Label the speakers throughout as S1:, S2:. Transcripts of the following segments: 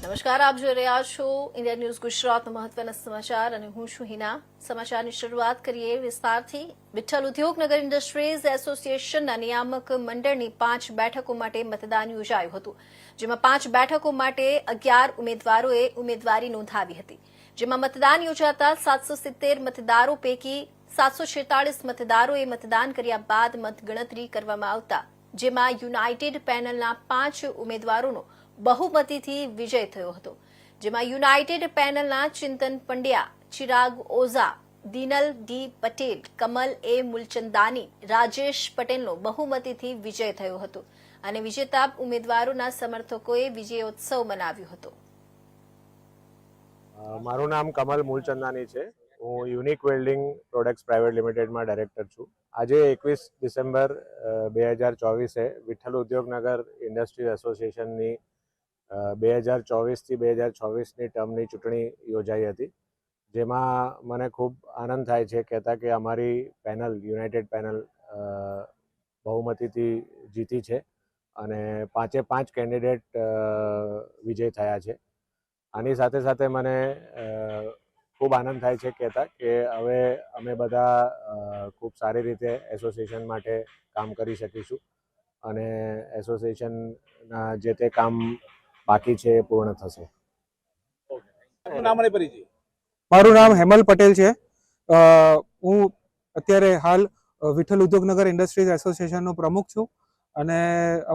S1: નમસ્કાર, આપ જોઈ રહ્યા છો ઇન્ડિયા ન્યૂઝ ગુજરાતના મહત્વના સમાચાર અને હું છું હિના। સમાચારની શરૂઆત કરીએ વિસ્તારથી। વિઠ્ઠલ ઉદ્યોગનગર ઇન્ડસ્ટ્રીઝ એસોસિએશનના નિયામક મંડળની 5 બેઠકો માટે મતદાન યોજાયું હતું, જેમાં 5 બેઠકો માટે 11 ઉમેદવારોએ ઉમેદવારી નોંધાવી હતી, જેમાં મતદાન યોજાતા 770 મતદારો પૈકી 746 મતદારોએ મતદાન કર્યા બાદ મતગણતરી કરવામાં આવતા જેમાં યુનાઇટેડ પેનલના 5 ઉમેદવારોનો બહુમતીથી વિજય થયો હતો, જેમાં યુનાઇટેડ પેનલના ચિંતન પંડ્યા, ચિરાગ ઓઝા, દિનલ ડી પટેલ, કમલ એ મુલચંદાની, રાજેશ પટેલનો બહુમતીથી વિજય થયો હતો અને વિજેતા ઉમેદવારોના સમર્થકોએ વિજયોત્સવ મનાવ્યો હતો।
S2: મારું નામ કમલ મૂલચંદાની છે। હું યુનિક વેલ્ડિંગ પ્રોડક્ટ્સ પ્રાઇવેટ લિમિટેડમાં ડાયરેક્ટર છું। આજે 21 ડિસેમ્બર 2024 વિઠ્ઠલ ઉદ્યોગનગર ઇન્ડસ્ટ્રીઝ એસોસિએશનની 2024થી 2026ની ટર્મની ચૂંટણી યોજાઈ હતી, જેમાં મને ખૂબ આનંદ થાય છે કહેતા કે અમારી પેનલ યુનાઇટેડ પેનલ બહુમતીથી જીતી છે અને 5 કેન્ડિડેટ વિજય થયા છે। આની સાથે સાથે મને ખૂબ આનંદ થાય છે કહેતા કે હવે અમે બધા ખૂબ સારી રીતે એસોસિએશન માટે કામ કરી શકીશું અને એસોસિએશનના જે તે કામ બાકી છે એ પૂર્ણ થશે।
S3: મારું નામ હેમલ પટેલ છે। હું અત્યારે હાલ વિઠ્ઠલ ઉદ્યોગનગર ઇન્ડસ્ટ્રીઝ એસોસિએશનનો પ્રમુખ છું અને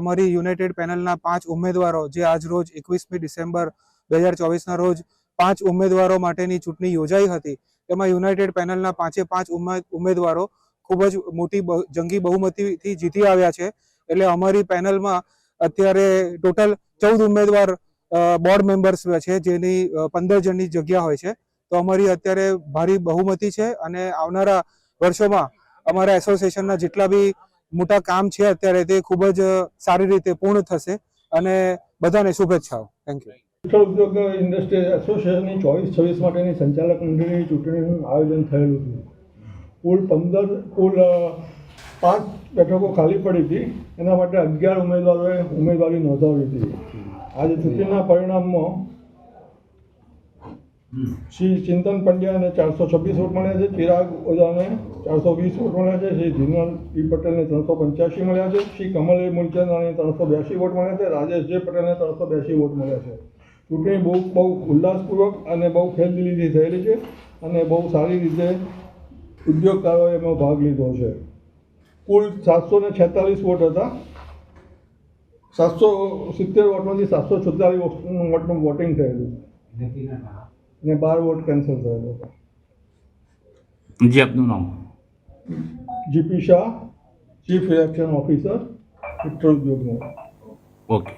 S3: અમારી યુનાઇટેડ પેનલના 5 ઉમેદવારો જે આજ રોજ 21મી ડિસેમ્બર 2024ના રોજ 5 ઉમેદવારો માટેની ચૂંટણી યોજાઈ હતી, તેમાં યુનાઇટેડ પેનલના 5 ઉમેદવારો ખૂબ જ મોટી જંગી બહુમતીથી જીતી આવ્યા છે। એટલે અમારી પેનલમાં અત્યારે ટોટલ 14 ઉમેદવાર બોર્ડ મેમ્બર્સ છે, જેની 15 જણની જગ્યા હોય છે। તો અમારી અત્યારે ભારી બહુમતી છે અને આવનારા વર્ષોમાં અમારા એસોસિએશનના જેટલા બી મોટા કામ છે અત્યારે તે ખૂબ જ સારી રીતે પૂર્ણ થશે અને બધાને શુભેચ્છાઓ। Thank you.
S4: વિઠ્ઠલ ઉદ્યોગ ઇન્ડસ્ટ્રીઝ એસોસિએશનની 24-26 માટેની સંચાલક મંડળીની ચૂંટણીનું આયોજન થયેલું હતું। કુલ 5 બેઠકો ખાલી પડી હતી, એના માટે 11 ઉમેદવારોએ ઉમેદવારી નોંધાવી હતી। આજે ચૂંટણીના પરિણામમાં શ્રી ચિંતન પંડ્યાને 426 વોટ મળ્યા છે, ચિરાગ ઓઝાને 420 વોટ મળ્યા છે, શ્રી દિનલ ડી પટેલને 385 મળ્યા છે, શ્રી કમલ એ મુલચંદાને 382 વોટ મળ્યા છે, રાજેશ જે પટેલને 382 વોટ મળ્યા છે। ચૂંટણી બહુ ઉલ્લાસપૂર્વક અને બહુ ખેલદિલીથી થયેલી છે અને બહુ સારી રીતે ઉદ્યોગકારોએ એમાં ભાગ લીધો છે। કુલ 746 વોટ હતા, 770 વોટમાંથી 746 વોટનું વોટિંગ થયેલું અને 12 વોટ કેન્સલ થયેલો હતો।
S5: જી, આપનું નામ?
S4: GP Shah, chief election officer, Vitthal Udyognagar.
S5: Okay.